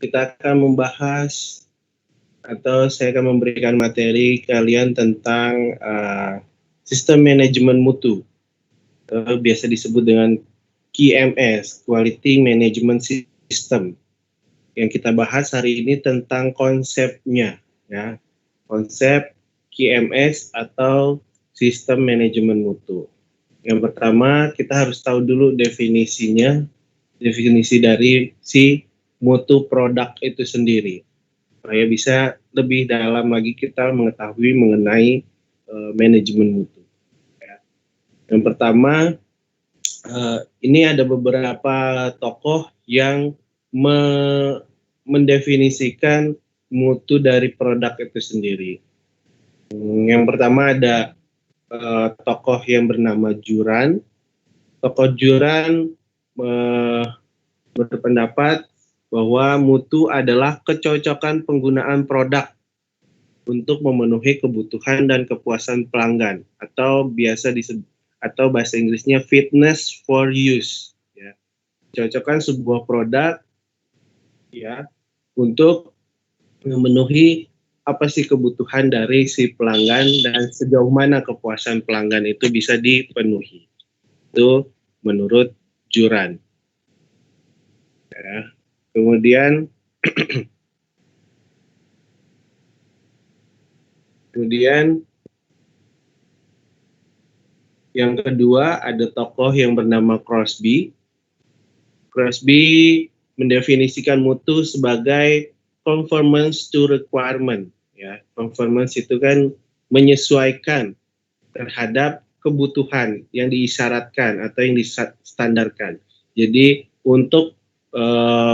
kita akan membahas atau saya akan memberikan materi kalian tentang sistem manajemen mutu, biasa disebut dengan QMS, Quality Management System. Yang kita bahas hari ini tentang konsepnya, ya, konsep QMS atau sistem manajemen mutu. Yang pertama, kita harus tahu dulu definisinya, definisi dari si mutu produk itu sendiri, supaya bisa lebih dalam lagi kita mengetahui mengenai manajemen mutu. Ya. Yang pertama, ini ada beberapa tokoh yang mendefinisikan mutu dari produk itu sendiri. Yang pertama ada tokoh yang bernama Juran. Tokoh Juran berpendapat bahwa mutu adalah kecocokan penggunaan produk untuk memenuhi kebutuhan dan kepuasan pelanggan, atau biasa disebut, atau bahasa Inggrisnya fitness for use. Ya. Cocokkan sebuah produk, ya, untuk memenuhi apa sih kebutuhan dari si pelanggan dan sejauh mana kepuasan pelanggan itu bisa dipenuhi. Itu menurut Juran. Ya. Kemudian yang kedua ada tokoh yang bernama Crosby. Crosby mendefinisikan mutu sebagai conformance to requirement. Ya, conformance itu kan menyesuaikan terhadap kebutuhan yang diisyaratkan atau yang distandarkan. Jadi untuk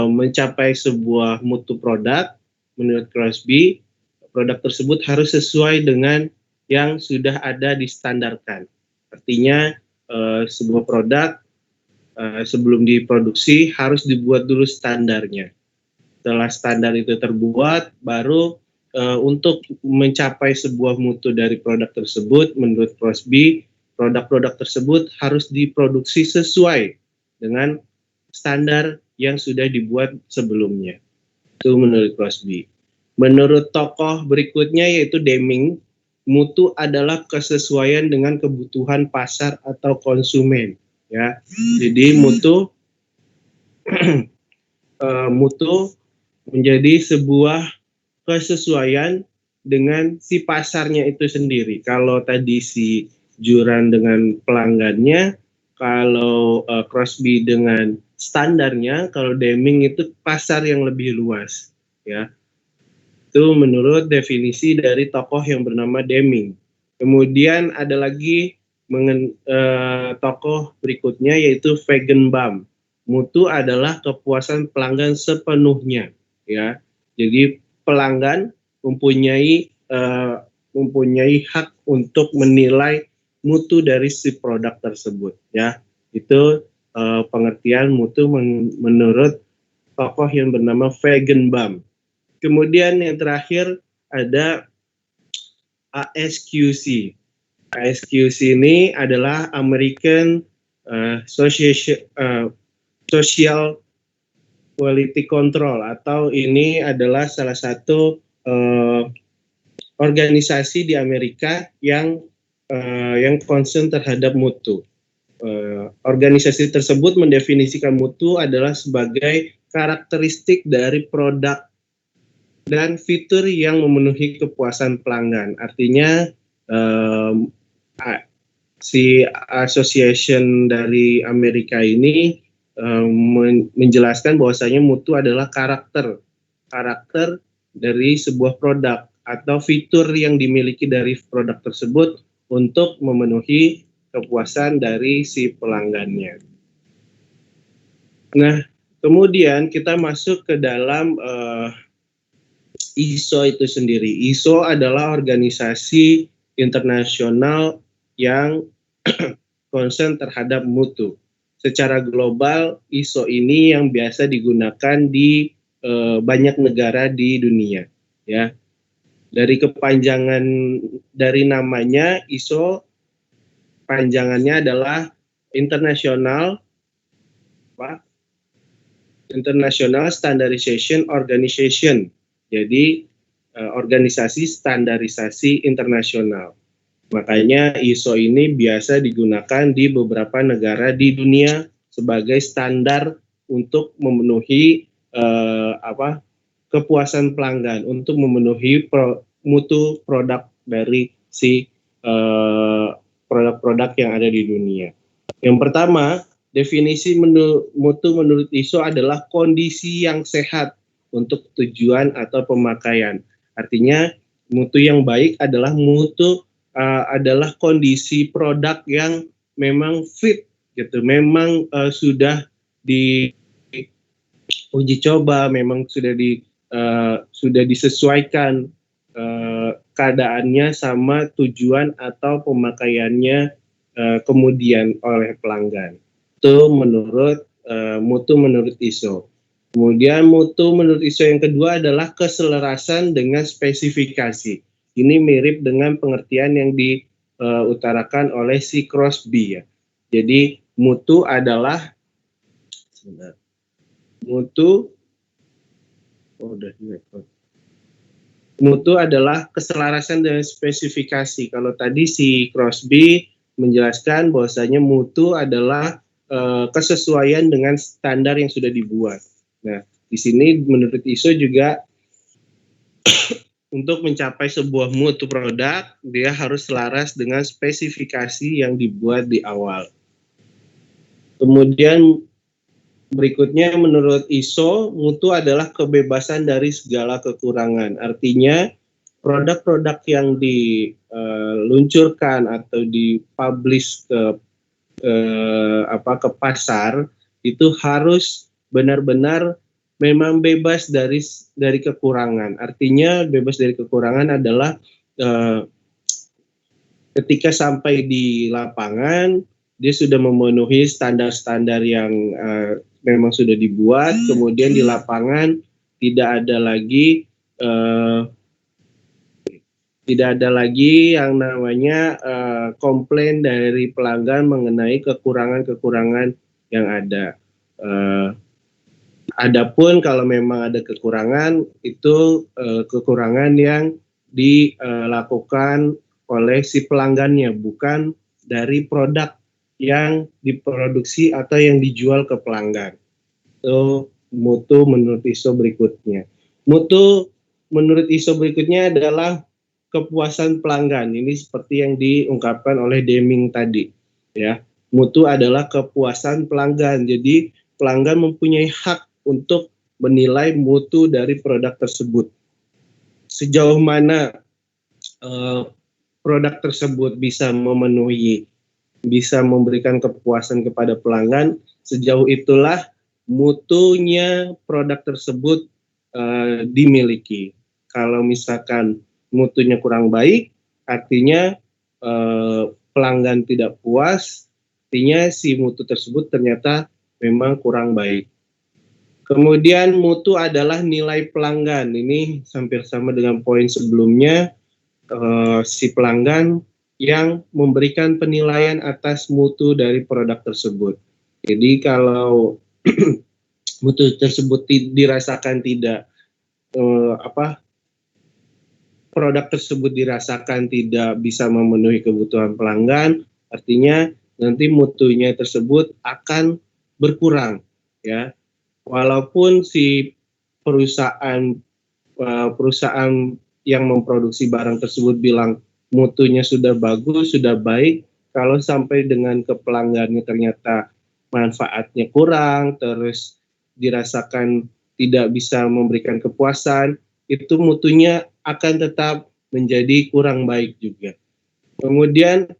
mencapai sebuah mutu produk, menurut Crosby, produk tersebut harus sesuai dengan yang sudah ada distandarkan. Artinya sebuah produk sebelum diproduksi harus dibuat dulu standarnya. Setelah standar itu terbuat, baru untuk mencapai sebuah mutu dari produk tersebut, menurut Crosby, produk-produk tersebut harus diproduksi sesuai dengan standar yang sudah dibuat sebelumnya. Itu menurut Crosby. Menurut tokoh berikutnya yaitu Deming, mutu adalah kesesuaian dengan kebutuhan pasar atau konsumen. Ya, jadi mutu mutu menjadi sebuah kesesuaian dengan si pasarnya itu sendiri. Kalau tadi si Juran dengan pelanggannya, kalau Crosby dengan standarnya, kalau Deming itu pasar yang lebih luas. Ya, itu menurut definisi dari tokoh yang bernama Deming. Kemudian ada lagi tokoh berikutnya yaitu Feigenbaum. Mutu adalah kepuasan pelanggan sepenuhnya, ya. Jadi pelanggan mempunyai hak untuk menilai mutu dari si produk tersebut, ya. Itu pengertian mutu menurut tokoh yang bernama Feigenbaum. Kemudian yang terakhir ada ASQC. ASQC ini adalah American Social Quality Control, atau ini adalah salah satu organisasi di Amerika yang concern terhadap mutu. Organisasi tersebut mendefinisikan mutu adalah sebagai karakteristik dari produk dan fitur yang memenuhi kepuasan pelanggan. Artinya si association dari Amerika ini menjelaskan bahwasanya mutu adalah karakter dari sebuah produk atau fitur yang dimiliki dari produk tersebut untuk memenuhi kepuasan dari si pelanggannya. Nah, kemudian kita masuk ke dalam ISO itu sendiri. ISO adalah organisasi internasional yang concern terhadap mutu. Secara global, ISO ini yang biasa digunakan di banyak negara di dunia. Ya, dari kepanjangan dari namanya ISO, panjangannya adalah International International Standardization Organization. Jadi organisasi standarisasi internasional. Makanya ISO ini biasa digunakan di beberapa negara di dunia sebagai standar untuk memenuhi kepuasan pelanggan, untuk memenuhi mutu produk dari si produk-produk yang ada di dunia. Yang pertama, definisi mutu menurut ISO adalah kondisi yang sehat untuk tujuan atau pemakaian. Artinya mutu yang baik adalah adalah kondisi produk yang memang fit gitu, memang sudah diuji coba, memang sudah disesuaikan keadaannya sama tujuan atau pemakaiannya kemudian oleh pelanggan. Itu menurut mutu menurut ISO. Kemudian mutu menurut ISO yang kedua adalah keselarasan dengan spesifikasi. Ini mirip dengan pengertian yang diutarakan oleh si Crosby ya. Jadi mutu adalah mutu adalah keselarasan dengan spesifikasi. Kalau tadi si Crosby menjelaskan bahwasanya mutu adalah kesesuaian dengan standar yang sudah dibuat. Nah, di sini menurut ISO juga untuk mencapai sebuah mutu produk, dia harus selaras dengan spesifikasi yang dibuat di awal. Kemudian berikutnya menurut ISO, mutu adalah kebebasan dari segala kekurangan. Artinya produk-produk yang diluncurkan atau dipublish ke pasar itu harus benar-benar memang bebas dari kekurangan. Artinya bebas dari kekurangan adalah ketika sampai di lapangan dia sudah memenuhi standar-standar yang memang sudah dibuat. Kemudian di lapangan tidak ada lagi yang namanya komplain dari pelanggan mengenai kekurangan-kekurangan yang ada. Adapun kalau memang ada kekurangan, itu kekurangan yang dilakukan oleh si pelanggannya, bukan dari produk yang diproduksi atau yang dijual ke pelanggan. Itu mutu menurut ISO berikutnya. Mutu menurut ISO berikutnya adalah kepuasan pelanggan. Ini seperti yang diungkapkan oleh Deming tadi, ya. Mutu adalah kepuasan pelanggan. Jadi pelanggan mempunyai hak untuk menilai mutu dari produk tersebut. Sejauh mana produk tersebut bisa memberikan kepuasan kepada pelanggan, sejauh itulah mutunya produk tersebut dimiliki. Kalau misalkan mutunya kurang baik, artinya pelanggan tidak puas, artinya si mutu tersebut ternyata memang kurang baik. Kemudian mutu adalah nilai pelanggan. Ini hampir sama dengan poin sebelumnya, si pelanggan yang memberikan penilaian atas mutu dari produk tersebut. Jadi kalau mutu tersebut dirasakan produk tersebut dirasakan tidak bisa memenuhi kebutuhan pelanggan, artinya nanti mutunya tersebut akan berkurang, ya. Walaupun si perusahaan yang memproduksi barang tersebut bilang mutunya sudah bagus, sudah baik, kalau sampai dengan ke pelanggannya ternyata manfaatnya kurang, terus dirasakan tidak bisa memberikan kepuasan, itu mutunya akan tetap menjadi kurang baik juga. Kemudian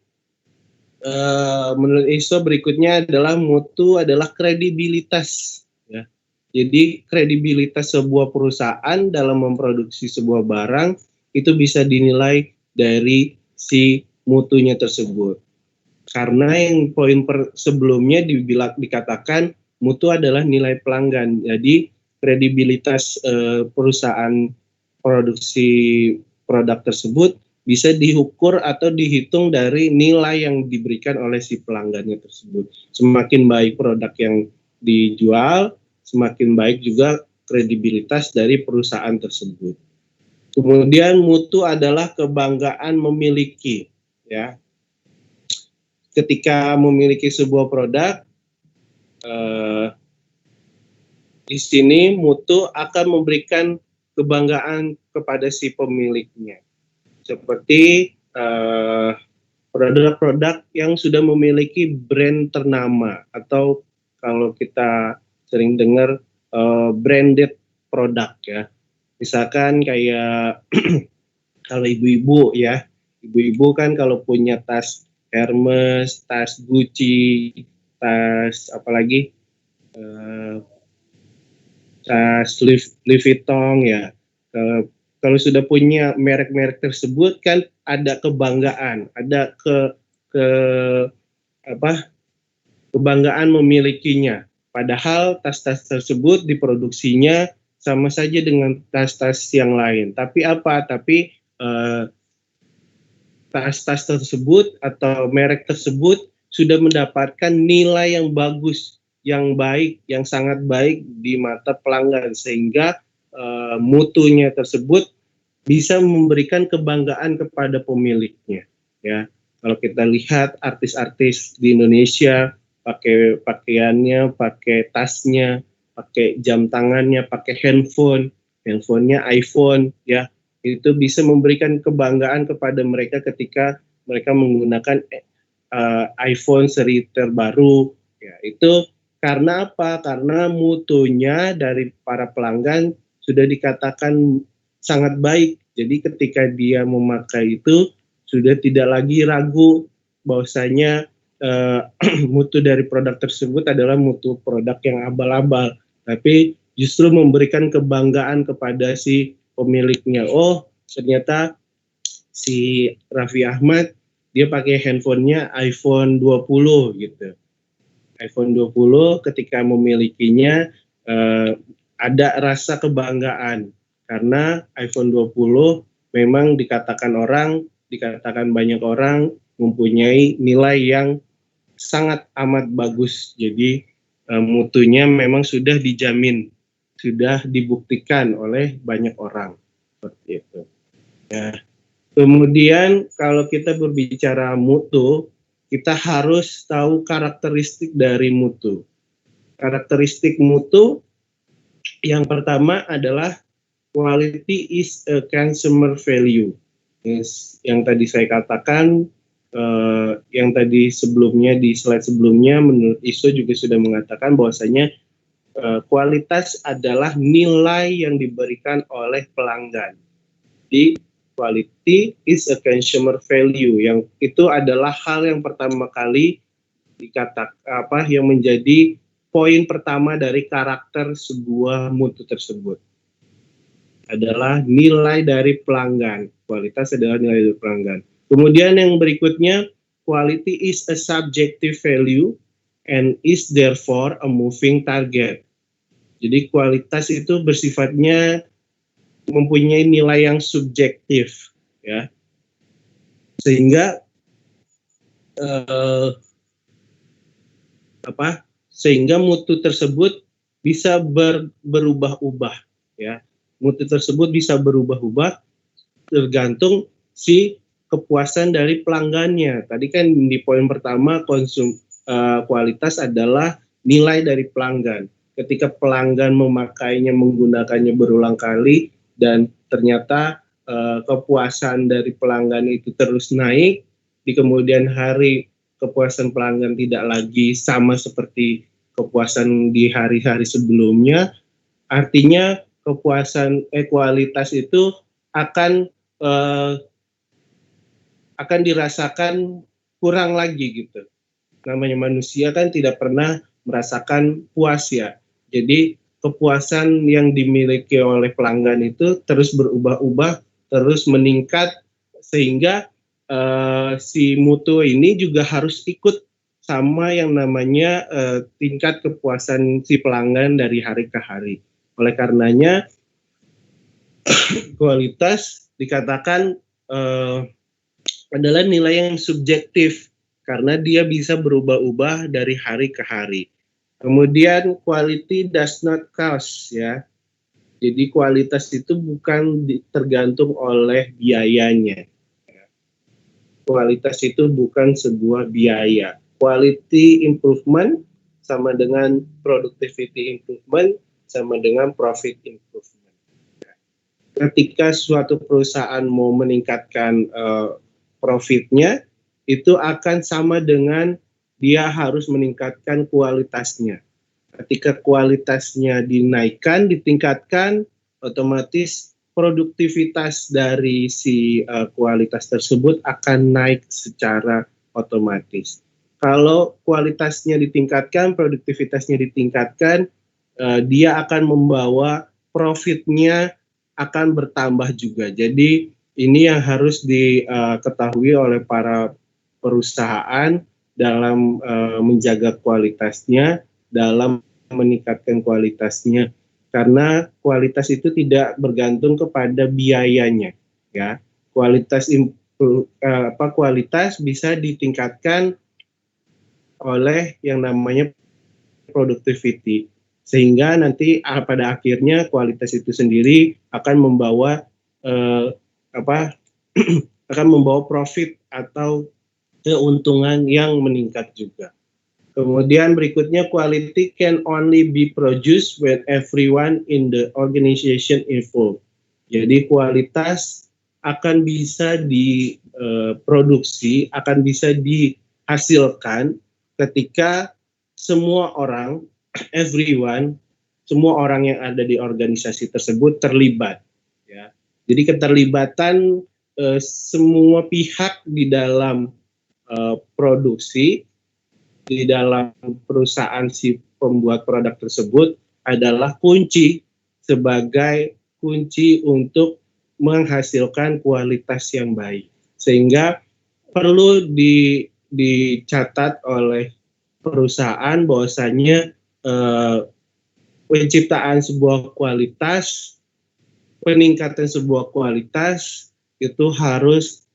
menurut ISO berikutnya adalah mutu adalah kredibilitas, ya. Jadi kredibilitas sebuah perusahaan dalam memproduksi sebuah barang itu bisa dinilai dari si mutunya tersebut. Karena yang poin sebelumnya dikatakan mutu adalah nilai pelanggan. Jadi kredibilitas perusahaan produksi produk tersebut bisa diukur atau dihitung dari nilai yang diberikan oleh si pelanggannya tersebut. Semakin baik produk yang dijual, semakin baik juga kredibilitas dari perusahaan tersebut. Kemudian mutu adalah kebanggaan memiliki, ya. Ketika memiliki sebuah produk, di sini mutu akan memberikan kebanggaan kepada si pemiliknya. Seperti produk-produk yang sudah memiliki brand ternama, atau kalau kita sering dengar branded produk, ya. Misalkan kayak kalau ibu-ibu, ya, ibu-ibu kan kalau punya tas Hermes, tas Gucci, tas apalagi tas Louis Vuitton, ya. Kalau sudah punya merek-merek tersebut kan ada kebanggaan, ada kebanggaan memilikinya. Padahal tas-tas tersebut diproduksinya sama saja dengan tas-tas yang lain. Tapi tas-tas tersebut atau merek tersebut sudah mendapatkan nilai yang bagus, yang baik, yang sangat baik di mata pelanggan, sehingga mutunya tersebut bisa memberikan kebanggaan kepada pemiliknya, ya. Kalau kita lihat artis-artis di Indonesia, pakai pakaiannya, pakai tasnya, pakai jam tangannya, pakai handphonenya iPhone, ya, itu bisa memberikan kebanggaan kepada mereka ketika mereka menggunakan iPhone seri terbaru, ya. Itu karena apa? Karena mutunya dari para pelanggan sudah dikatakan sangat baik. Jadi ketika dia memakai itu sudah tidak lagi ragu bahwasanya mutu dari produk tersebut adalah mutu produk yang abal-abal, tapi justru memberikan kebanggaan kepada si pemiliknya. Oh, ternyata si Raffi Ahmad dia pakai handphonenya iPhone 20 gitu. iPhone 20 ketika memilikinya ada rasa kebanggaan karena iPhone 20 memang dikatakan banyak orang mempunyai nilai yang sangat amat bagus. Jadi mutunya memang sudah dijamin, sudah dibuktikan oleh banyak orang seperti itu. Ya. Kemudian kalau kita berbicara mutu, kita harus tahu karakteristik dari mutu. Karakteristik mutu yang pertama adalah quality is a consumer value. Yes, yang tadi saya katakan, yang tadi sebelumnya di slide sebelumnya, menurut ISO juga sudah mengatakan bahwasanya kualitas adalah nilai yang diberikan oleh pelanggan. Di quality is a consumer value, yang itu adalah hal yang pertama kali yang menjadi poin pertama dari karakter sebuah mutu tersebut adalah nilai dari pelanggan. Kualitas adalah nilai dari pelanggan. Kemudian yang berikutnya, quality is a subjective value and is therefore a moving target. Jadi kualitas itu bersifatnya mempunyai nilai yang subjektif, ya, sehingga sehingga mutu tersebut bisa berubah-ubah, ya. Mutu tersebut bisa berubah-ubah tergantung si kepuasan dari pelanggannya. Tadi kan di poin pertama kualitas adalah nilai dari pelanggan. Ketika pelanggan memakainya, menggunakannya berulang kali, dan ternyata kepuasan dari pelanggan itu terus naik, di kemudian hari kepuasan pelanggan tidak lagi sama seperti kepuasan di hari-hari sebelumnya, artinya kualitas itu akan dirasakan kurang lagi gitu. Namanya manusia kan tidak pernah merasakan puas, ya. Jadi kepuasan yang dimiliki oleh pelanggan itu terus berubah-ubah, terus meningkat, sehingga si mutu ini juga harus ikut sama yang namanya tingkat kepuasan si pelanggan dari hari ke hari. Oleh karenanya kualitas dikatakan adalah nilai yang subjektif karena dia bisa berubah-ubah dari hari ke hari. Kemudian quality does not cost, ya. Jadi kualitas itu bukan tergantung oleh biayanya. Kualitas itu bukan sebuah biaya. Quality improvement sama dengan productivity improvement sama dengan profit improvement. Ketika suatu perusahaan mau meningkatkan profitnya, itu akan sama dengan dia harus meningkatkan kualitasnya. Ketika kualitasnya dinaikkan, ditingkatkan, otomatis produktivitas dari si kualitas tersebut akan naik secara otomatis. Kalau kualitasnya ditingkatkan, produktivitasnya ditingkatkan, dia akan membawa profitnya akan bertambah juga. Jadi ini yang harus diketahui oleh para perusahaan dalam menjaga kualitasnya, dalam meningkatkan kualitasnya, karena kualitas itu tidak bergantung kepada biayanya, ya. Kualitas bisa ditingkatkan oleh yang namanya productivity, sehingga nanti pada akhirnya kualitas itu sendiri akan membawa akan membawa profit atau keuntungan yang meningkat juga. Kemudian berikutnya, quality can only be produced when everyone in the organization involved. Jadi kualitas akan bisa diproduksi, akan bisa dihasilkan ketika semua orang, everyone, semua orang yang ada di organisasi tersebut terlibat. Ya. Jadi keterlibatan semua pihak di dalam produksi, di dalam perusahaan si pembuat produk tersebut adalah sebagai kunci untuk menghasilkan kualitas yang baik. Sehingga perlu dicatat oleh perusahaan bahwasanya penciptaan sebuah kualitas, peningkatan sebuah kualitas itu harus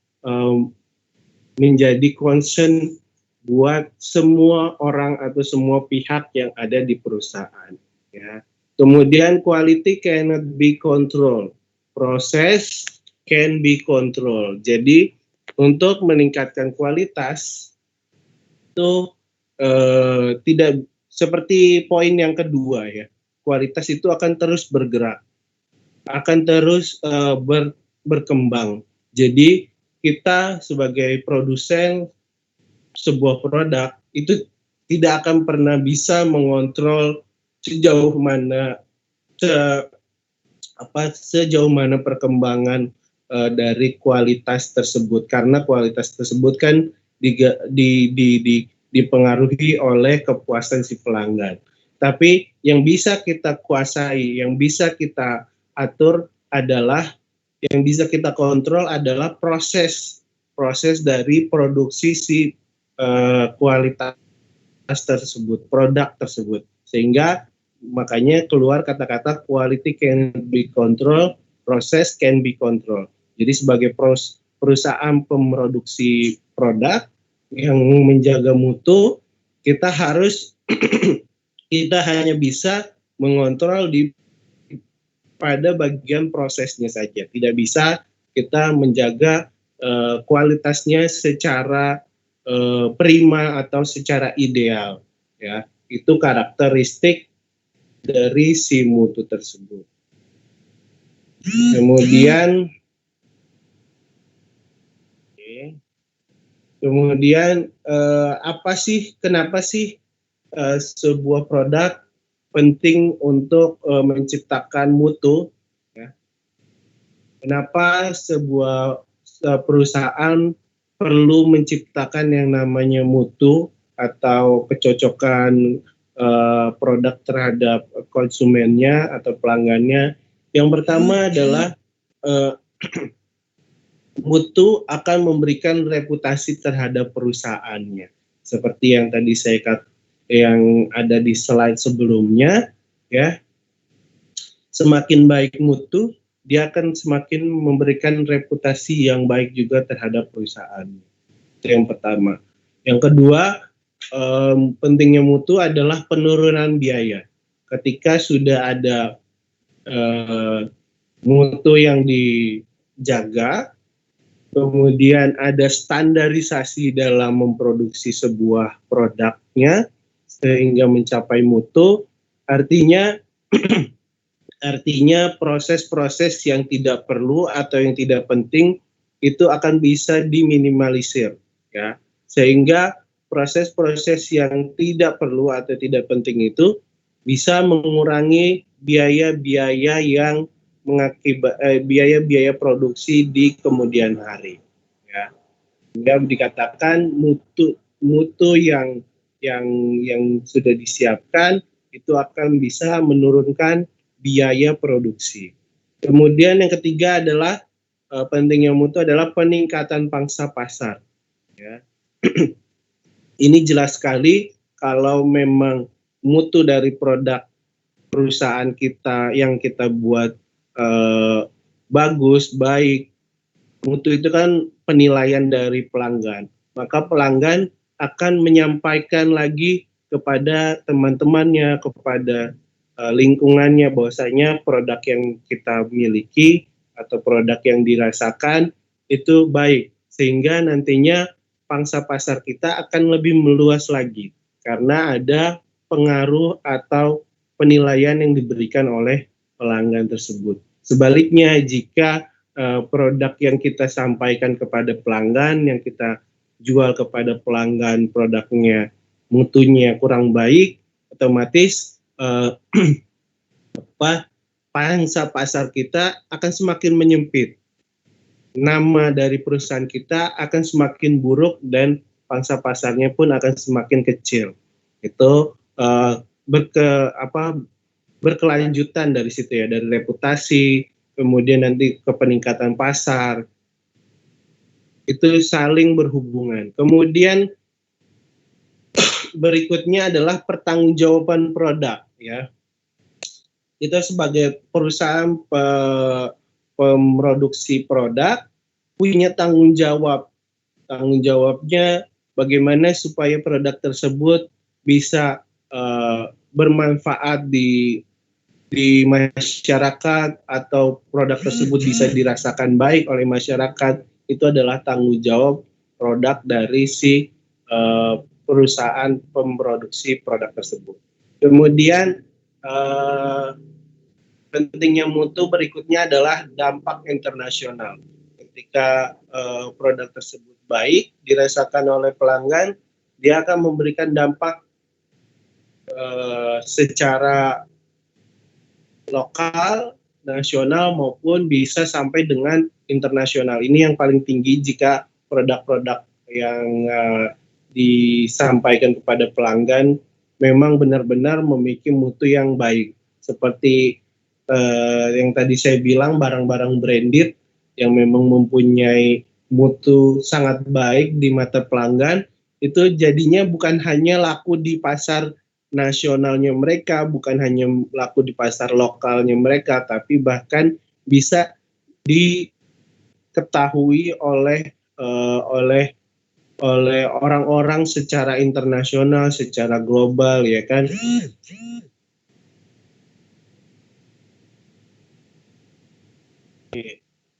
menjadi concern buat semua orang atau semua pihak yang ada di perusahaan, ya. Kemudian quality cannot be controlled, proses can be controlled. Jadi untuk meningkatkan kualitas itu tidak seperti poin yang kedua, ya. Kualitas itu akan terus bergerak, akan terus berkembang. Jadi kita sebagai produsen sebuah produk itu tidak akan pernah bisa mengontrol sejauh mana perkembangan dari kualitas tersebut, karena kualitas tersebut kan dipengaruhi oleh kepuasan si pelanggan. Tapi yang bisa kita kuasai, yang bisa kita atur adalah, yang bisa kita kontrol adalah proses dari produksi si kualitas tersebut, produk tersebut. Sehingga makanya keluar kata-kata quality can be control, proses can be control. Jadi sebagai perusahaan pemroduksi produk yang menjaga mutu, kita harus kita hanya bisa mengontrol pada bagian prosesnya saja. Tidak bisa kita menjaga kualitasnya secara prima atau secara ideal, ya. Itu karakteristik dari si mutu tersebut. Kemudian kenapa sih sebuah produk penting untuk menciptakan mutu, ya? Kenapa sebuah perusahaan perlu menciptakan yang namanya mutu atau kecocokan produk terhadap konsumennya atau pelanggannya? Yang pertama adalah mutu akan memberikan reputasi terhadap perusahaannya. Seperti yang tadi yang ada di slide sebelumnya, ya. Semakin baik mutu, dia akan semakin memberikan reputasi yang baik juga terhadap perusahaan. Itu yang pertama. Yang kedua, pentingnya mutu adalah penurunan biaya. Ketika sudah ada mutu yang dijaga, kemudian ada standarisasi dalam memproduksi sebuah produknya sehingga mencapai mutu, artinya proses-proses yang tidak perlu atau yang tidak penting itu akan bisa diminimalisir, ya, sehingga proses-proses yang tidak perlu atau tidak penting itu bisa mengurangi biaya-biaya yang biaya-biaya produksi di kemudian hari, ya. Sehingga dikatakan mutu yang sudah disiapkan itu akan bisa menurunkan biaya produksi. Kemudian yang ketiga adalah pentingnya mutu adalah peningkatan pangsa pasar. Ya. Ini jelas sekali kalau memang mutu dari produk perusahaan kita yang kita buat bagus, baik, mutu itu kan penilaian dari pelanggan. Maka pelanggan akan menyampaikan lagi kepada teman-temannya, kepada lingkungannya bahwasanya produk yang kita miliki atau produk yang dirasakan itu baik, sehingga nantinya pangsa pasar kita akan lebih meluas lagi karena ada pengaruh atau penilaian yang diberikan oleh pelanggan tersebut. Sebaliknya, jika produk yang kita sampaikan kepada pelanggan, yang kita jual kepada pelanggan produknya mutunya kurang baik, otomatis pangsa pasar kita akan semakin menyempit. Nama dari perusahaan kita akan semakin buruk dan pangsa pasarnya pun akan semakin kecil. Itu berkelanjutan dari situ ya, dari reputasi, kemudian nanti ke peningkatan pasar, itu saling berhubungan. Kemudian berikutnya adalah pertanggungjawaban produk, ya. Kita sebagai perusahaan pemroduksi produk punya tanggung jawab. Tanggung jawabnya bagaimana supaya produk tersebut bisa bermanfaat di masyarakat atau produk tersebut bisa dirasakan baik oleh masyarakat. Itu adalah tanggung jawab produk dari si perusahaan pemproduksi produk tersebut. Kemudian pentingnya mutu berikutnya adalah dampak internasional. Ketika produk tersebut baik dirasakan oleh pelanggan, dia akan memberikan dampak secara lokal, nasional maupun bisa sampai dengan internasional. Ini yang paling tinggi jika produk-produk yang disampaikan kepada pelanggan memang benar-benar memiliki mutu yang baik. Seperti yang tadi saya bilang, barang-barang branded yang memang mempunyai mutu sangat baik di mata pelanggan, itu jadinya bukan hanya laku di pasar nasionalnya mereka, bukan hanya laku di pasar lokalnya mereka, tapi bahkan bisa diketahui oleh orang-orang secara internasional, secara global, ya kan.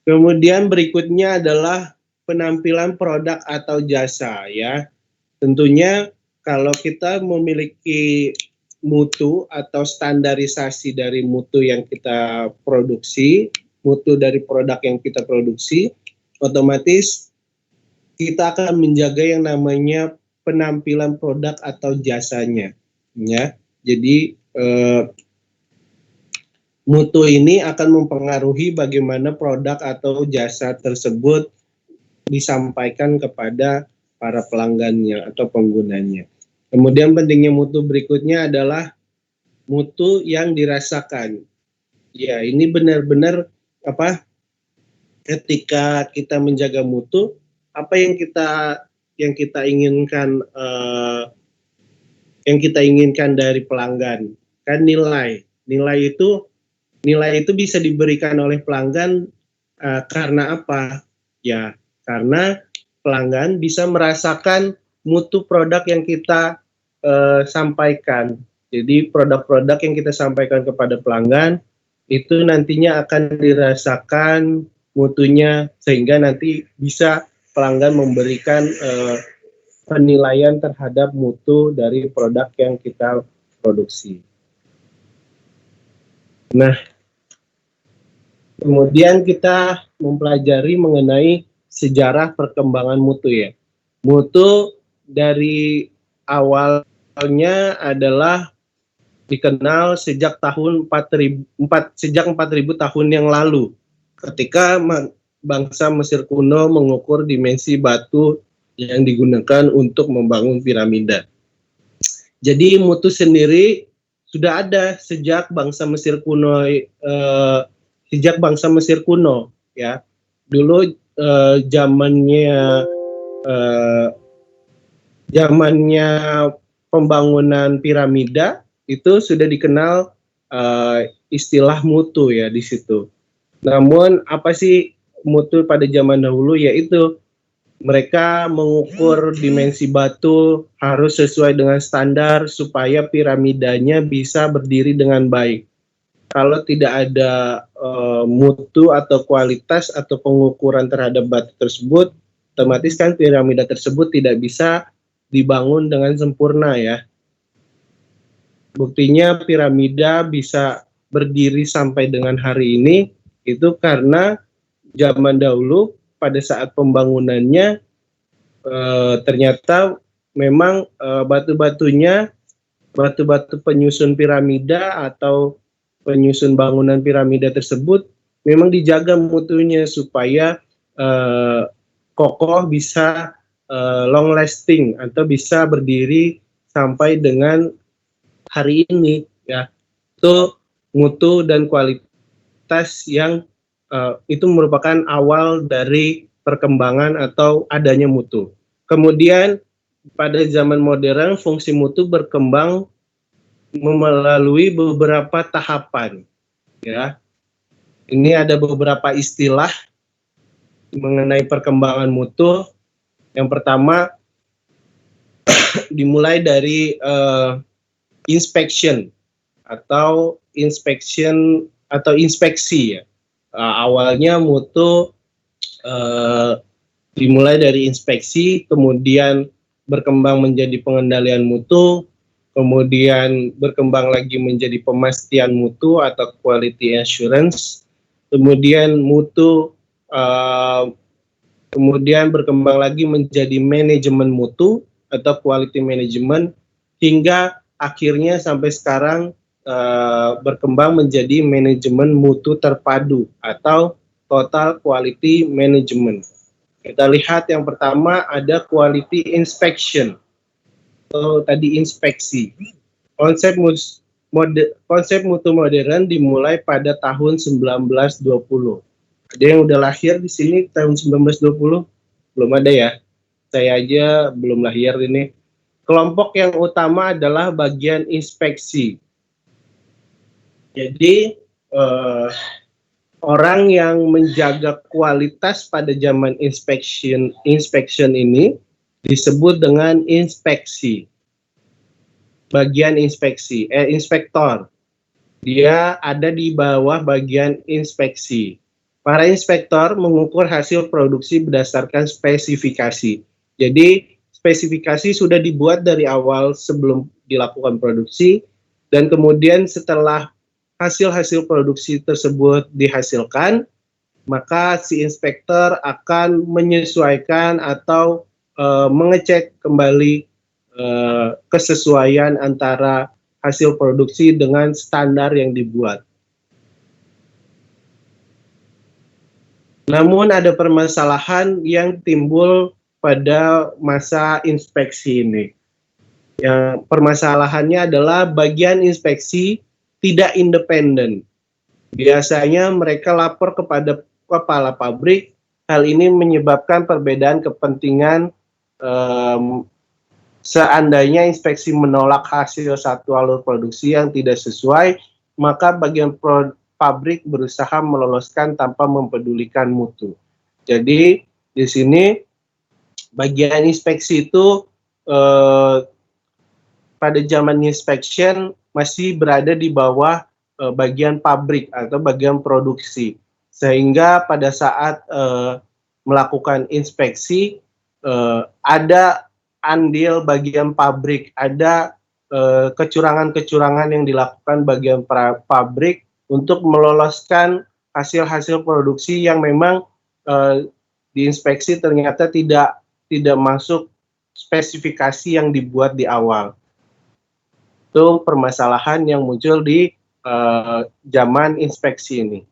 Kemudian berikutnya adalah penampilan produk atau jasa, ya. Tentunya kalau kita memiliki mutu atau standarisasi dari mutu yang kita produksi, mutu dari produk yang kita produksi, otomatis kita akan menjaga yang namanya penampilan produk atau jasanya, ya. Jadi mutu ini akan mempengaruhi bagaimana produk atau jasa tersebut disampaikan kepada para pelanggannya atau penggunanya. Kemudian pentingnya mutu berikutnya adalah mutu yang dirasakan. Ya, ini benar-benar ketika kita menjaga mutu, apa yang kita inginkan dari pelanggan, kan nilai itu bisa diberikan oleh pelanggan karena apa? Ya, karena pelanggan bisa merasakan mutu produk yang kita sampaikan. Jadi produk-produk yang kita sampaikan kepada pelanggan itu nantinya akan dirasakan mutunya, sehingga nanti bisa pelanggan memberikan penilaian terhadap mutu dari produk yang kita produksi. Nah, kemudian kita mempelajari mengenai sejarah perkembangan mutu ya. Mutu dari awalnya adalah dikenal sejak tahun 4000 tahun yang lalu, ketika bangsa Mesir kuno mengukur dimensi batu yang digunakan untuk membangun piramida. Jadi mutu sendiri sudah ada sejak bangsa Mesir kuno, ya. Dulu zamannya pembangunan piramida itu sudah dikenal istilah mutu ya di situ. Namun apa sih mutu pada zaman dahulu? Yaitu mereka mengukur dimensi batu harus sesuai dengan standar supaya piramidanya bisa berdiri dengan baik. Kalau tidak ada mutu atau kualitas atau pengukuran terhadap batu tersebut, otomatis kan piramida tersebut tidak bisa dibangun dengan sempurna ya. Buktinya piramida bisa berdiri sampai dengan hari ini itu karena zaman dahulu pada saat pembangunannya ternyata memang batu-batu penyusun piramida atau penyusun bangunan piramida tersebut memang dijaga mutunya supaya kokoh, bisa long lasting atau bisa berdiri sampai dengan hari ini ya. Itu mutu dan kualitas yang itu merupakan awal dari perkembangan atau adanya mutu. Kemudian pada zaman modern fungsi mutu berkembang melalui beberapa tahapan ya. Ini ada beberapa istilah mengenai perkembangan mutu. Yang pertama dimulai dari inspection atau inspeksi ya. Awalnya mutu dimulai dari inspeksi, kemudian berkembang menjadi pengendalian mutu, kemudian berkembang lagi menjadi pemastian mutu atau quality assurance, kemudian mutu kemudian berkembang lagi menjadi manajemen mutu atau quality management, hingga akhirnya sampai sekarang berkembang menjadi manajemen mutu terpadu atau total quality management. Kita lihat yang pertama ada quality inspection atau tadi inspeksi. Konsep mutu modern dimulai pada tahun 1920. Ada yang udah lahir di sini tahun 1920? Belum ada ya? Saya aja belum lahir ini. Kelompok yang utama adalah bagian inspeksi. Jadi orang yang menjaga kualitas pada zaman inspection ini disebut dengan inspeksi. Bagian inspeksi, inspektor. Dia ada di bawah bagian inspeksi. Para inspektor mengukur hasil produksi berdasarkan spesifikasi. Jadi spesifikasi sudah dibuat dari awal sebelum dilakukan produksi, dan kemudian setelah hasil-hasil produksi tersebut dihasilkan, maka si inspektor akan menyesuaikan atau mengecek kembali kesesuaian antara hasil produksi dengan standar yang dibuat. Namun ada permasalahan yang timbul pada masa inspeksi ini. Yang permasalahannya adalah bagian inspeksi tidak independen. Biasanya mereka lapor kepada kepala pabrik. Hal ini menyebabkan perbedaan kepentingan. Seandainya inspeksi menolak hasil satu alur produksi yang tidak sesuai, maka bagian pabrik berusaha meloloskan tanpa mempedulikan mutu. Jadi di sini bagian inspeksi itu eh, pada zaman inspection masih berada di bawah bagian pabrik atau bagian produksi, sehingga pada saat melakukan inspeksi ada andil bagian pabrik, ada kecurangan-kecurangan yang dilakukan bagian pabrik untuk meloloskan hasil-hasil produksi yang memang diinspeksi ternyata tidak masuk spesifikasi yang dibuat di awal. Itu permasalahan yang muncul di zaman inspeksi ini.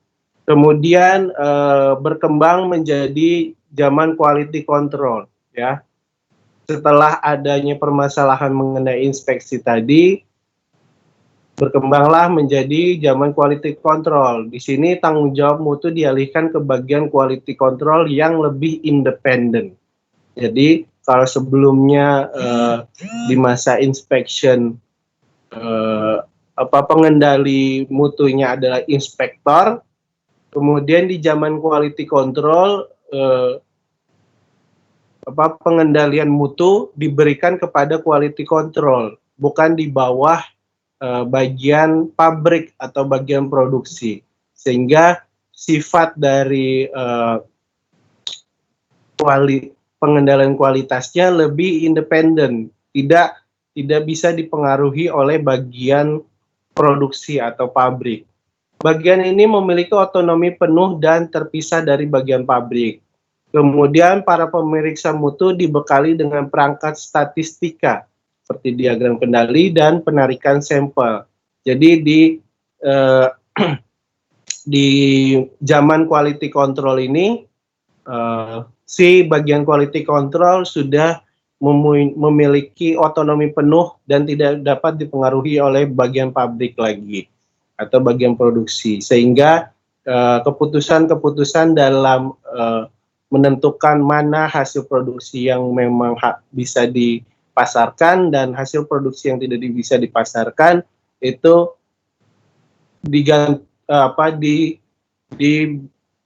Kemudian berkembang menjadi zaman quality control, ya. Setelah adanya permasalahan mengenai inspeksi tadi, berkembanglah menjadi zaman quality control. Di sini tanggung jawab mutu dialihkan ke bagian quality control yang lebih independen. Jadi kalau sebelumnya di masa inspection pengendali mutunya adalah inspektor, kemudian di zaman quality control pengendalian mutu diberikan kepada quality control, bukan di bawah bagian pabrik atau bagian produksi, sehingga sifat dari pengendalian kualitasnya lebih independen, tidak bisa dipengaruhi oleh bagian produksi atau pabrik. Bagian ini memiliki otonomi penuh dan terpisah dari bagian pabrik. Kemudian para pemeriksa mutu dibekali dengan perangkat statistika seperti diagram kendali dan penarikan sampel. Jadi di zaman quality control ini si bagian quality control sudah memiliki otonomi penuh dan tidak dapat dipengaruhi oleh bagian pabrik lagi atau bagian produksi, sehingga keputusan-keputusan dalam menentukan mana hasil produksi yang memang bisa dipasarkan dan hasil produksi yang tidak bisa dipasarkan itu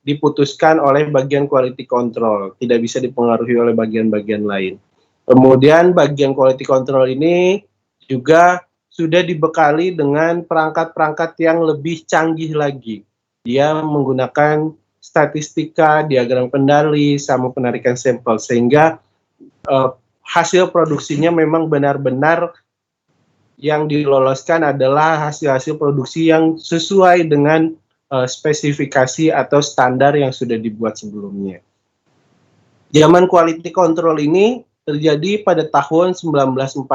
diputuskan oleh bagian quality control, tidak bisa dipengaruhi oleh bagian-bagian lain. Kemudian bagian quality control ini juga sudah dibekali dengan perangkat-perangkat yang lebih canggih lagi. Dia menggunakan statistika, diagram kendali, sama penarikan sampel, sehingga hasil produksinya memang benar-benar yang diloloskan adalah hasil-hasil produksi yang sesuai dengan spesifikasi atau standar yang sudah dibuat sebelumnya. Zaman quality control ini terjadi pada tahun 1940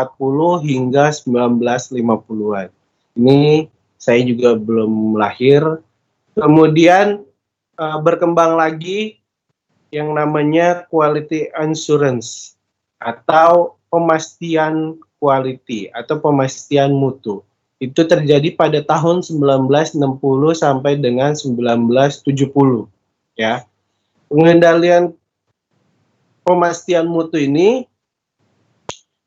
hingga 1950-an. Ini saya juga belum lahir. Kemudian berkembang lagi yang namanya quality assurance atau pemastian quality atau pemastian mutu. Itu terjadi pada tahun 1960 sampai dengan 1970, ya. Pengendalian pemastian mutu ini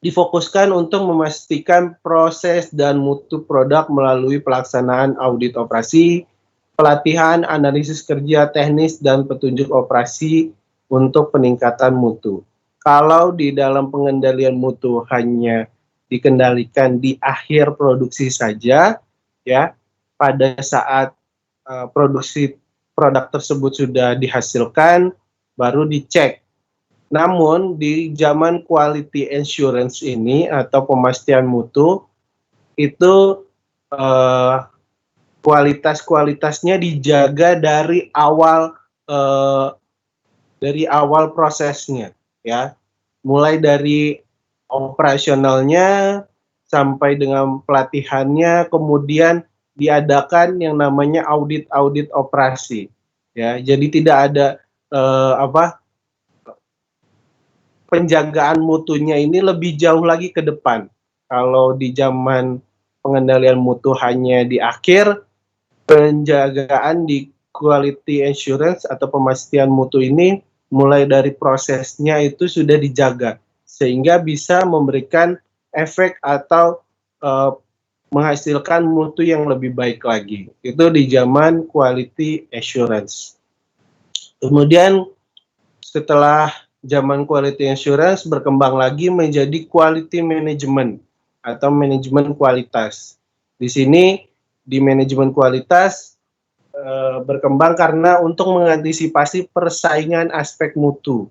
difokuskan untuk memastikan proses dan mutu produk melalui pelaksanaan audit operasi, pelatihan, analisis kerja teknis, dan petunjuk operasi untuk peningkatan mutu. Kalau di dalam pengendalian mutu hanya dikendalikan di akhir produksi saja, ya, pada saat produksi produk tersebut sudah dihasilkan, baru dicek. Namun di zaman quality assurance ini atau pemastian mutu itu kualitasnya dijaga dari awal prosesnya, ya, mulai dari operasionalnya sampai dengan pelatihannya, kemudian diadakan yang namanya audit operasi, ya. Jadi tidak ada penjagaan mutunya ini lebih jauh lagi ke depan. Kalau di zaman pengendalian mutu hanya di akhir, penjagaan di quality assurance atau pemastian mutu ini mulai dari prosesnya itu sudah dijaga, sehingga bisa memberikan efek atau menghasilkan mutu yang lebih baik lagi. Itu di zaman quality assurance. Kemudian setelah zaman quality assurance berkembang lagi menjadi quality management atau manajemen kualitas. Di sini di manajemen kualitas berkembang karena untuk mengantisipasi persaingan aspek mutu.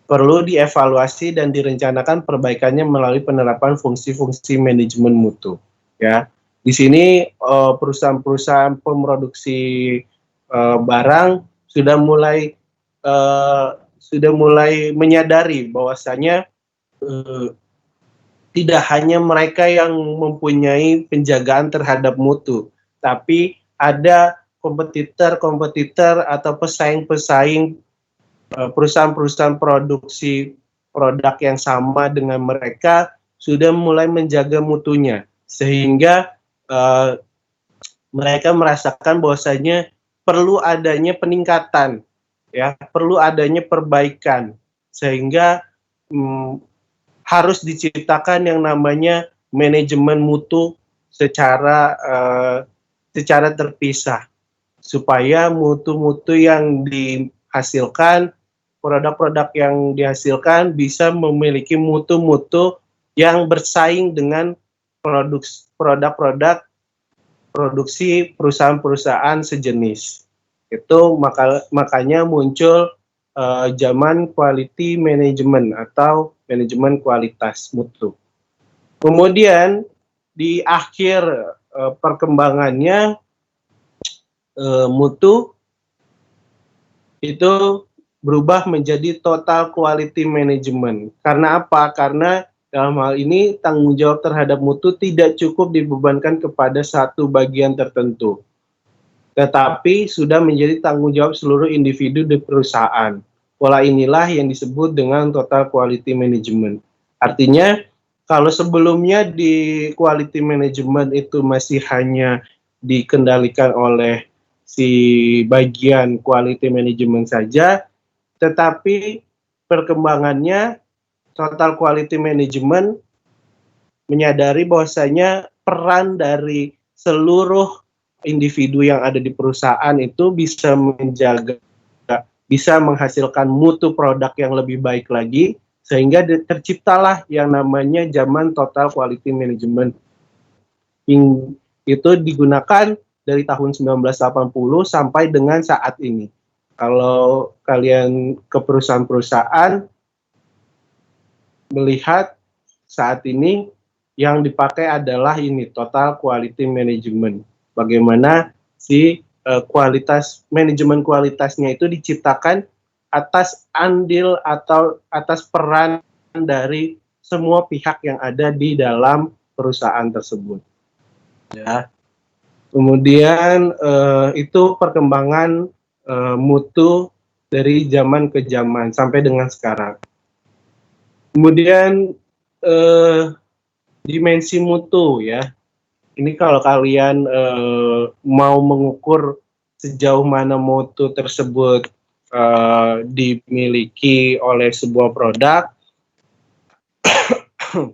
Perlu dievaluasi dan direncanakan perbaikannya melalui penerapan fungsi-fungsi manajemen mutu. Ya, di sini perusahaan-perusahaan pemroduksi barang sudah mulai menyadari bahwasanya tidak hanya mereka yang mempunyai penjagaan terhadap mutu, tapi ada kompetitor atau pesaing-pesaing perusahaan-perusahaan produksi produk yang sama dengan mereka sudah mulai menjaga mutunya, sehingga mereka merasakan bahwasanya perlu adanya peningkatan, ya, perlu adanya perbaikan, sehingga harus diciptakan yang namanya manajemen mutu secara terpisah, supaya mutu-mutu yang dihasilkan, produk-produk yang dihasilkan bisa memiliki mutu-mutu yang bersaing dengan produk-produk produksi perusahaan-perusahaan sejenis. Itu makanya muncul zaman quality management atau manajemen kualitas mutu. Kemudian di akhir perkembangannya mutu itu berubah menjadi total quality management. Karena apa? Karena dalam hal ini tanggung jawab terhadap mutu tidak cukup dibebankan kepada satu bagian tertentu, tetapi sudah menjadi tanggung jawab seluruh individu di perusahaan. Pola inilah yang disebut dengan total quality management. Artinya, kalau sebelumnya di quality management itu masih hanya dikendalikan oleh si bagian quality management saja, tetapi perkembangannya total quality management menyadari bahwasanya peran dari seluruh individu yang ada di perusahaan itu bisa menjaga, bisa menghasilkan mutu produk yang lebih baik lagi, sehingga terciptalah yang namanya zaman total quality management. Itu digunakan dari tahun 1980 sampai dengan saat ini. Kalau kalian ke perusahaan-perusahaan melihat saat ini yang dipakai adalah ini total quality management. Bagaimana si kualitas manajemen kualitasnya itu diciptakan atas andil atau atas peran dari semua pihak yang ada di dalam perusahaan tersebut. Ya. Kemudian itu perkembangan mutu dari zaman ke zaman sampai dengan sekarang. Kemudian dimensi mutu, ya. Ini kalau kalian mau mengukur sejauh mana mutu tersebut dimiliki oleh sebuah produk,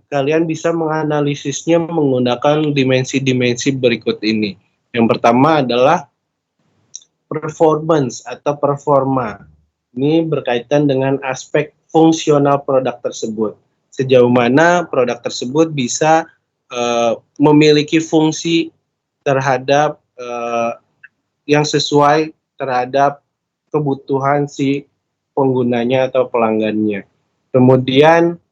kalian bisa menganalisisnya menggunakan dimensi-dimensi berikut ini. Yang pertama adalah performance atau performa. Ini berkaitan dengan aspek fungsional produk tersebut. Sejauh mana produk tersebut bisa memiliki fungsi terhadap yang sesuai terhadap kebutuhan si penggunanya atau pelanggannya. Kemudian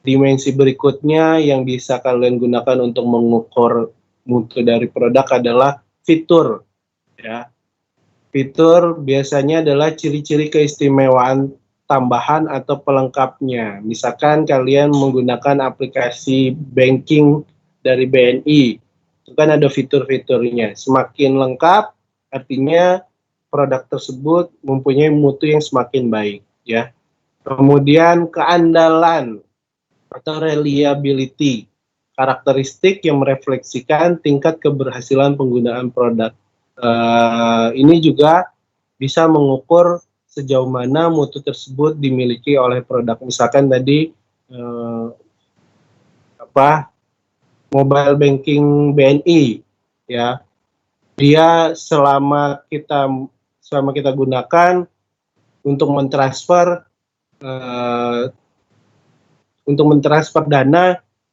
dimensi berikutnya yang bisa kalian gunakan untuk mengukur mutu dari produk adalah fitur. Ya, fitur biasanya adalah ciri-ciri keistimewaan tambahan atau pelengkapnya. Misalkan kalian menggunakan aplikasi banking dari BNI, itu kan ada fitur-fiturnya. Semakin lengkap, artinya produk tersebut mempunyai mutu yang semakin baik, ya. Kemudian keandalan atau reliability, karakteristik yang merefleksikan tingkat keberhasilan penggunaan produk. Ini juga bisa mengukur sejauh mana mutu tersebut dimiliki oleh produk. Misalkan tadi mobile banking BNI, ya, dia selama kita gunakan untuk mentransfer dana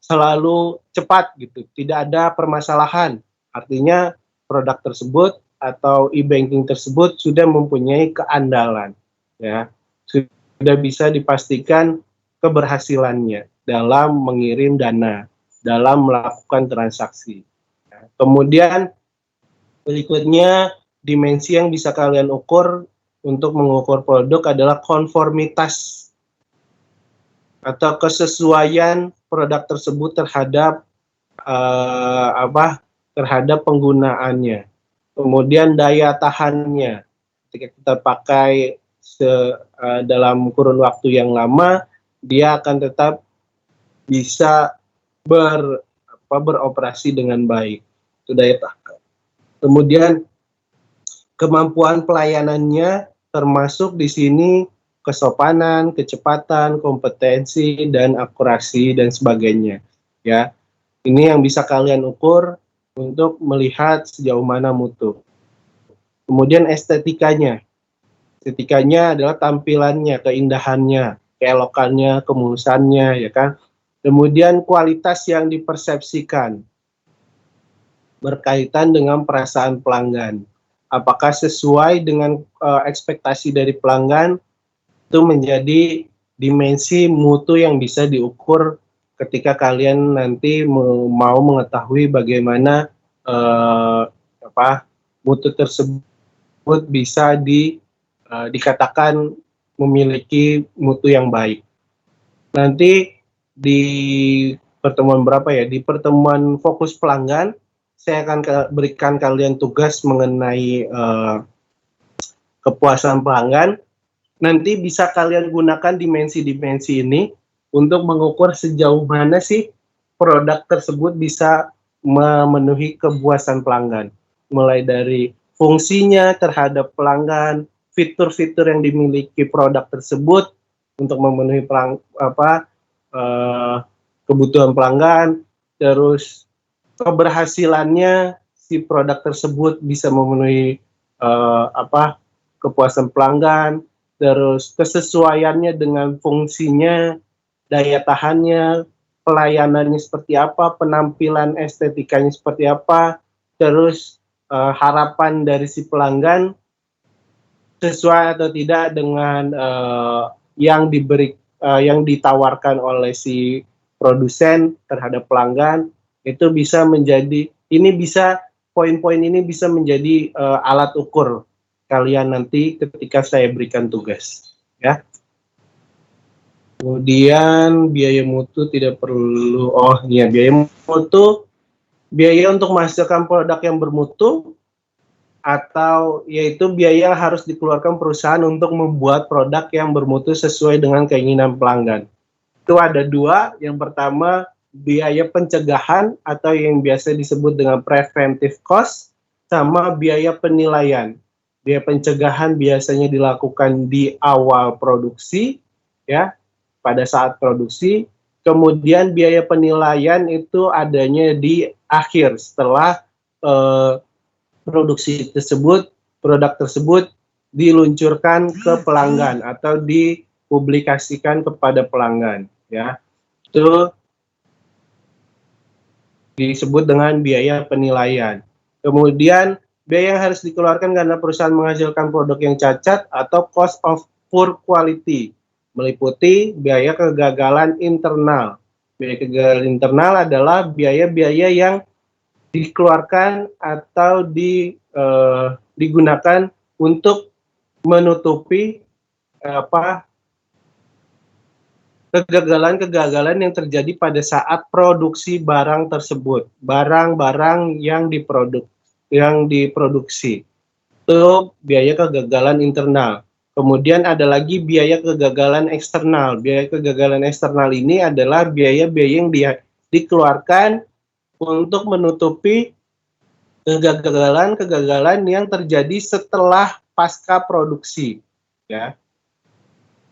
selalu cepat gitu, tidak ada permasalahan. Artinya produk tersebut atau e-banking tersebut sudah mempunyai keandalan, ya, sudah bisa dipastikan keberhasilannya dalam mengirim dana, dalam melakukan transaksi. Kemudian berikutnya, dimensi yang bisa kalian ukur untuk mengukur produk adalah konformitas atau kesesuaian produk tersebut terhadap terhadap penggunaannya. Kemudian daya tahannya, ketika kita pakai dalam kurun waktu yang lama, dia akan tetap bisa beroperasi dengan baik. Itu daya tahan. Kemudian kemampuan pelayanannya termasuk di sini kesopanan, kecepatan, kompetensi, dan akurasi dan sebagainya. Ya, ini yang bisa kalian ukur untuk melihat sejauh mana mutu. Kemudian estetikanya adalah tampilannya, keindahannya, keelokannya, kemulusannya, ya kan. Kemudian kualitas yang dipersepsikan berkaitan dengan perasaan pelanggan. Apakah sesuai dengan ekspektasi dari pelanggan? Itu menjadi dimensi mutu yang bisa diukur ketika kalian nanti mau mengetahui bagaimana mutu tersebut bisa dikatakan memiliki mutu yang baik. Nanti di pertemuan di pertemuan fokus pelanggan, saya akan berikan kalian tugas mengenai kepuasan pelanggan. Nanti bisa kalian gunakan dimensi-dimensi ini untuk mengukur sejauh mana sih produk tersebut bisa memenuhi kepuasan pelanggan. Mulai dari fungsinya terhadap pelanggan, fitur-fitur yang dimiliki produk tersebut untuk memenuhi kebutuhan pelanggan, terus keberhasilannya si produk tersebut bisa memenuhi kepuasan pelanggan, terus kesesuaiannya dengan fungsinya, daya tahannya, pelayanannya seperti apa, penampilan estetikanya seperti apa, terus harapan dari si pelanggan sesuai atau tidak dengan yang ditawarkan oleh si produsen terhadap pelanggan. Itu bisa menjadi, poin-poin ini bisa menjadi alat ukur kalian nanti ketika saya berikan tugas, ya. Kemudian biaya mutu tidak perlu, biaya mutu, biaya untuk menghasilkan produk yang bermutu, atau yaitu biaya yang harus dikeluarkan perusahaan untuk membuat produk yang bermutu sesuai dengan keinginan pelanggan. Itu ada dua, yang pertama biaya pencegahan atau yang biasa disebut dengan preventive cost, sama biaya penilaian. Biaya pencegahan biasanya dilakukan di awal produksi, ya, pada saat produksi. Kemudian biaya penilaian itu adanya di akhir setelah produk tersebut diluncurkan ke pelanggan atau dipublikasikan kepada pelanggan, ya. Itu disebut dengan biaya penilaian. Kemudian biaya yang harus dikeluarkan karena perusahaan menghasilkan produk yang cacat atau cost of poor quality, meliputi biaya kegagalan internal. Biaya kegagalan internal adalah biaya-biaya yang dikeluarkan atau digunakan untuk menutupi kegagalan-kegagalan yang terjadi pada saat produksi barang tersebut, barang-barang yang diproduksi. Itu biaya kegagalan internal. Kemudian ada lagi biaya kegagalan eksternal. Biaya kegagalan eksternal ini adalah biaya-biaya yang dikeluarkan untuk menutupi kegagalan yang terjadi setelah pasca produksi, ya.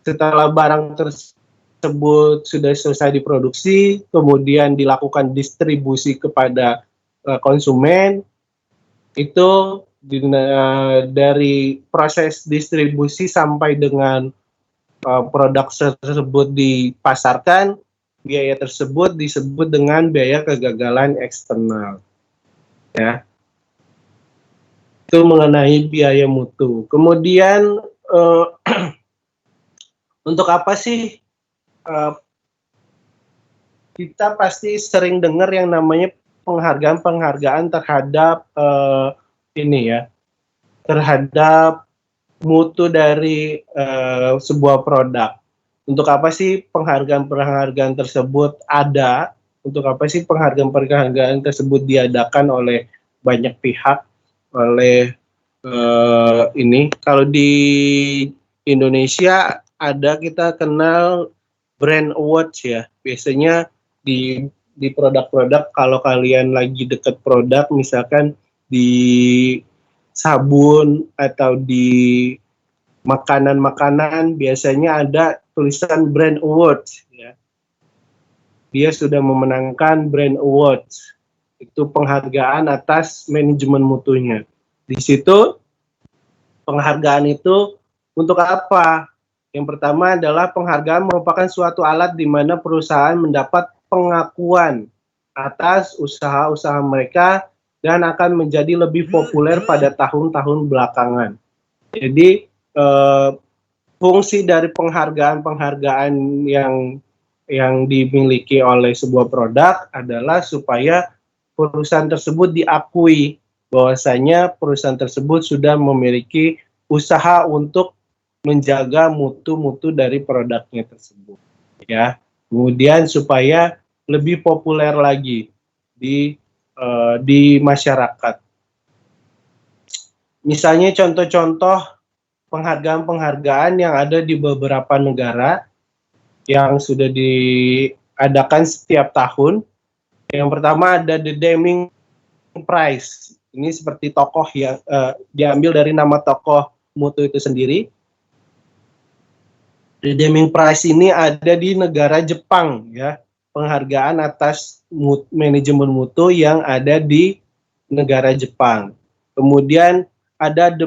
Setelah barang tersebut sudah selesai diproduksi, kemudian dilakukan distribusi kepada konsumen, itu dari proses distribusi sampai dengan produk tersebut dipasarkan, biaya tersebut disebut dengan biaya kegagalan eksternal. Ya, itu mengenai biaya mutu. Kemudian untuk apa sih kita pasti sering dengar yang namanya penghargaan terhadap terhadap mutu dari sebuah produk. Untuk apa sih penghargaan tersebut ada? Untuk apa sih penghargaan tersebut diadakan oleh banyak pihak? Oleh kalau di Indonesia ada, kita kenal brand awards ya. Biasanya di produk-produk, kalau kalian lagi deket produk, misalkan di sabun atau di makanan-makanan, biasanya ada tulisan brand awards ya. Dia sudah memenangkan brand awards. Itu penghargaan atas manajemen mutunya. Di situ penghargaan itu untuk apa? Yang pertama adalah penghargaan merupakan suatu alat di mana perusahaan mendapat pengakuan atas usaha-usaha mereka dan akan menjadi lebih populer pada tahun-tahun belakangan. Jadi fungsi dari penghargaan yang dimiliki oleh sebuah produk adalah supaya perusahaan tersebut diakui bahwasanya perusahaan tersebut sudah memiliki usaha untuk menjaga mutu-mutu dari produknya tersebut. Ya, kemudian supaya lebih populer lagi di masyarakat. Misalnya contoh-contoh penghargaan-penghargaan yang ada di beberapa negara yang sudah diadakan setiap tahun. Yang pertama ada The Deming Prize. Ini seperti tokoh yang diambil dari nama tokoh mutu itu sendiri. The Deming Prize ini ada di negara Jepang ya. Penghargaan atas manajemen mutu yang ada di negara Jepang. Kemudian ada The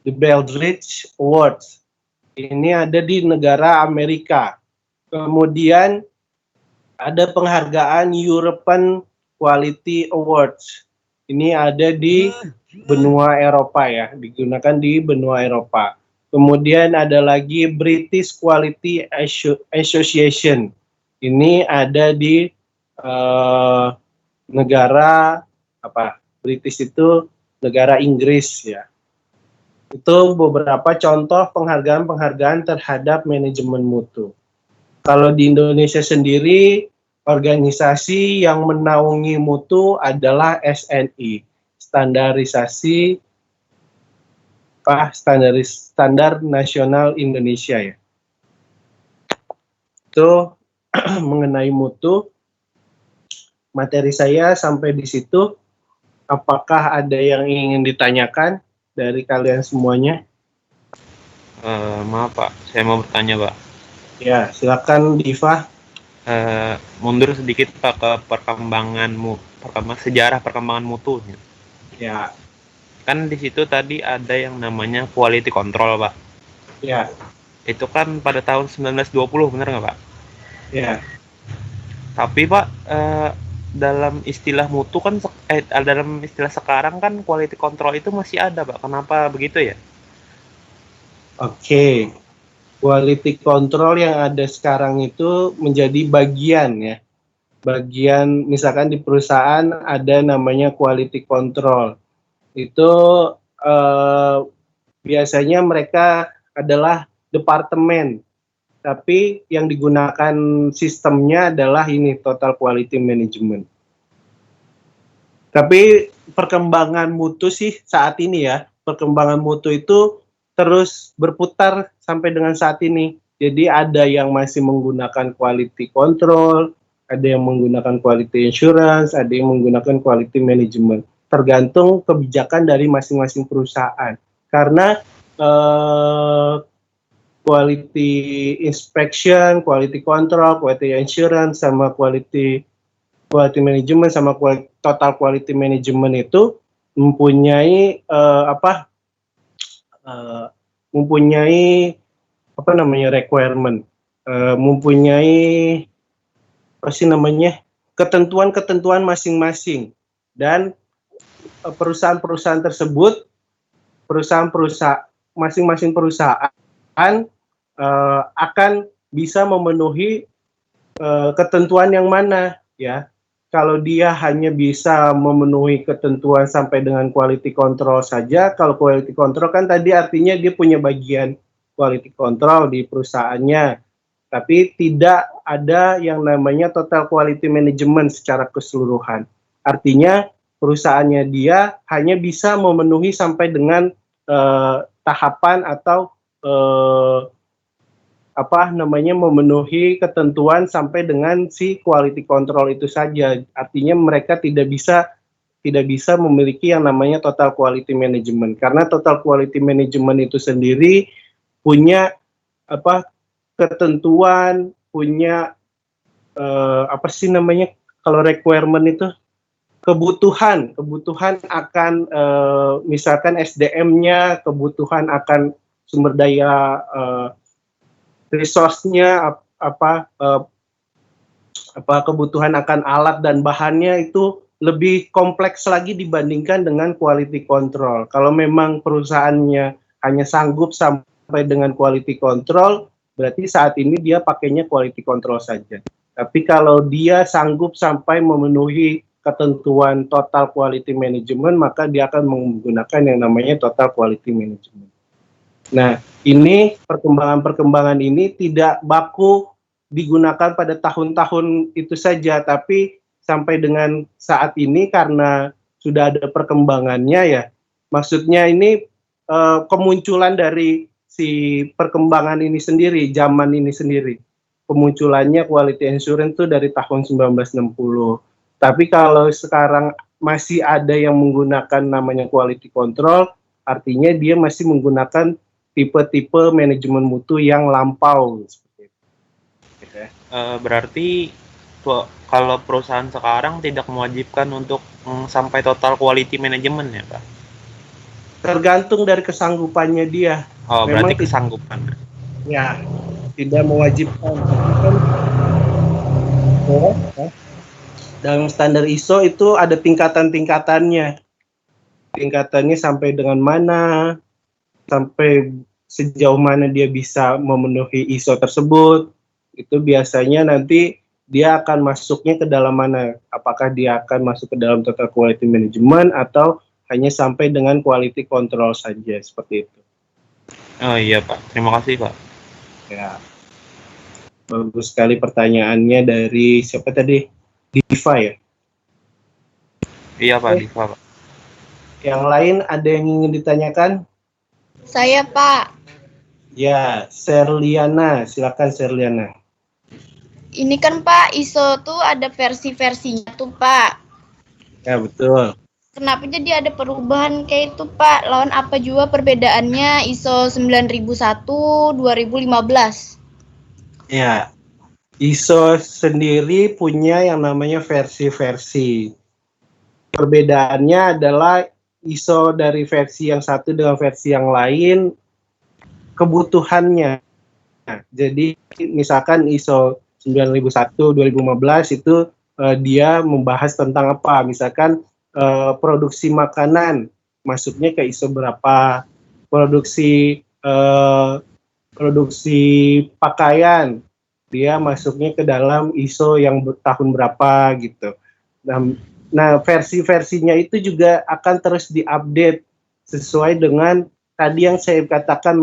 Baldrige Awards. Ini ada di negara Amerika. Kemudian ada penghargaan European Quality Awards. Ini ada di benua Eropa ya, digunakan di benua Eropa. Kemudian ada lagi British Quality Association. Ini ada di negara British itu negara Inggris ya. Itu beberapa contoh penghargaan-penghargaan terhadap manajemen mutu. Kalau di Indonesia sendiri, organisasi yang menaungi mutu adalah SNI, Standar Nasional Indonesia ya. Itu mengenai mutu. Materi saya sampai di situ. Apakah ada yang ingin ditanyakan dari kalian semuanya? Maaf Pak, saya mau bertanya Pak. Ya, silakan Diva. Mundur sedikit Pak ke sejarah perkembangan mutu. Ya. Kan di situ tadi ada yang namanya quality control Pak. Ya. Itu kan pada tahun 1920, benar nggak Pak? Ya. Tapi Pak, dalam istilah mutu kan, dalam istilah sekarang kan quality control itu masih ada Pak. Kenapa begitu ya? Oke. Quality control yang ada sekarang itu menjadi bagian ya. Bagian misalkan di perusahaan ada namanya quality control. Itu biasanya mereka adalah departemen. Tapi yang digunakan sistemnya adalah ini total quality management. Tapi perkembangan mutu sih saat ini ya, perkembangan mutu itu terus berputar sampai dengan saat ini. Jadi ada yang masih menggunakan quality control, ada yang menggunakan quality insurance, ada yang menggunakan quality management. Tergantung kebijakan dari masing-masing perusahaan. Karena quality inspection, quality control, quality insurance, sama quality management, sama total quality management itu mempunyai mempunyai apa namanya requirement, mempunyai apa sih namanya ketentuan-ketentuan masing-masing, dan perusahaan-perusahaan tersebut, masing-masing perusahaan akan bisa memenuhi ketentuan yang mana ya. Kalau dia hanya bisa memenuhi ketentuan sampai dengan quality control saja, kalau quality control kan tadi artinya dia punya bagian quality control di perusahaannya, tapi tidak ada yang namanya total quality management secara keseluruhan. Artinya perusahaannya dia hanya bisa memenuhi sampai dengan tahapan atau memenuhi ketentuan sampai dengan si quality control itu saja. Artinya mereka tidak bisa memiliki yang namanya total quality management, karena total quality management itu sendiri punya ketentuan, punya kalau requirement itu kebutuhan akan misalkan SDM-nya, kebutuhan akan sumber daya resource-nya, kebutuhan akan alat dan bahannya itu lebih kompleks lagi dibandingkan dengan quality control. Kalau memang perusahaannya hanya sanggup sampai dengan quality control, berarti saat ini dia pakainya quality control saja. Tapi kalau dia sanggup sampai memenuhi ketentuan total quality management, maka dia akan menggunakan yang namanya total quality management. Nah, ini perkembangan ini tidak baku digunakan pada tahun-tahun itu saja, tapi sampai dengan saat ini karena sudah ada perkembangannya ya. Maksudnya ini kemunculan dari si perkembangan ini sendiri, zaman ini sendiri. Kemunculannya quality assurance itu dari tahun 1960. Tapi kalau sekarang masih ada yang menggunakan namanya quality control, artinya dia masih menggunakan tipe-tipe manajemen mutu yang lampau. Seperti itu. Berarti kalau perusahaan sekarang tidak mewajibkan untuk sampai total quality management ya, Pak? Tergantung dari kesanggupannya dia. Oh, memang berarti kesanggupan. Ya, tidak mewajibkan. Dalam standar ISO itu ada tingkatan-tingkatannya. Tingkatannya sampai dengan mana, sampai sejauh mana dia bisa memenuhi ISO tersebut. Itu biasanya nanti dia akan masuknya ke dalam mana. Apakah dia akan masuk ke dalam total quality management atau hanya sampai dengan quality control saja, seperti itu. Oh iya Pak, terima kasih Pak. Ya, bagus sekali pertanyaannya dari siapa tadi? Diva ya? Iya Pak, Diva Pak. Yang lain ada yang ingin ditanyakan? Saya Pak. Ya, Serliana, silakan Serliana. Ini kan Pak, ISO tuh ada versi-versinya tuh Pak. Ya betul. Kenapa jadi ada perubahan kayak itu Pak? Lawan apa juga perbedaannya ISO 9001 2015? Ya, ISO sendiri punya yang namanya versi-versi. Perbedaannya adalah ISO dari versi yang satu dengan versi yang lain, kebutuhannya. Nah, jadi misalkan ISO 9001 2015 itu dia membahas tentang apa? Misalkan produksi makanan masuknya ke ISO berapa, produksi pakaian dia masuknya ke dalam ISO yang tahun berapa gitu. Nah versi-versinya itu juga akan terus diupdate sesuai dengan tadi yang saya katakan,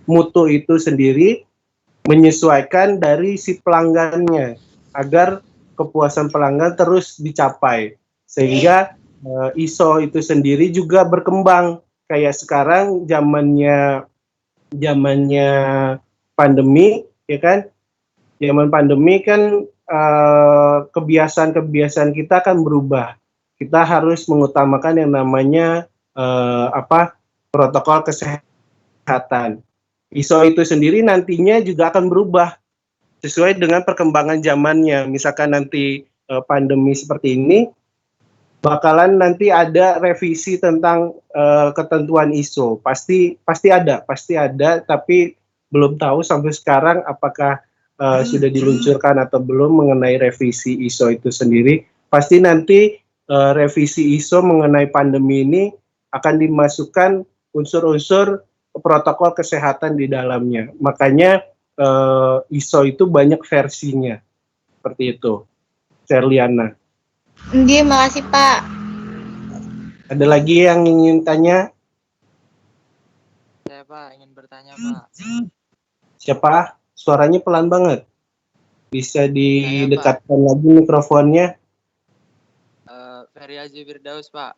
mutu itu sendiri menyesuaikan dari si pelanggannya agar kepuasan pelanggan terus dicapai, sehingga ISO itu sendiri juga berkembang. Kayak sekarang zamannya pandemi ya kan, zaman pandemi kan kebiasaan kita akan berubah. Kita harus mengutamakan yang namanya protokol kesehatan. ISO itu sendiri nantinya juga akan berubah sesuai dengan perkembangan zamannya. Misalkan nanti pandemi seperti ini, bakalan nanti ada revisi tentang ketentuan ISO. Pasti ada, tapi belum tahu sampai sekarang apakah sudah diluncurkan atau belum mengenai revisi ISO itu sendiri. Pasti nanti revisi ISO mengenai pandemi ini akan dimasukkan unsur-unsur protokol kesehatan di dalamnya. Makanya ISO itu banyak versinya. Seperti itu. Serliana. Nggih, makasih Pak. Ada lagi yang ingin tanya? Saya Pak ingin bertanya Pak. Siapa? Suaranya pelan banget. Bisa didekatkan lagi mikrofonnya? Ferry Haji Firdaus Pak.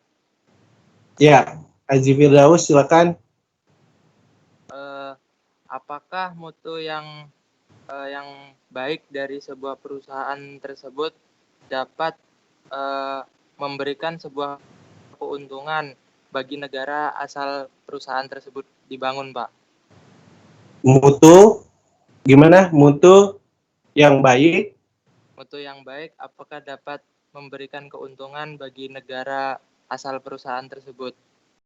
Ya, Haji Firdaus silakan. Apakah mutu yang baik dari sebuah perusahaan tersebut dapat memberikan sebuah keuntungan bagi negara asal perusahaan tersebut dibangun, Pak? Mutu, gimana? Mutu yang baik? Mutu yang baik, apakah dapat memberikan keuntungan bagi negara asal perusahaan tersebut?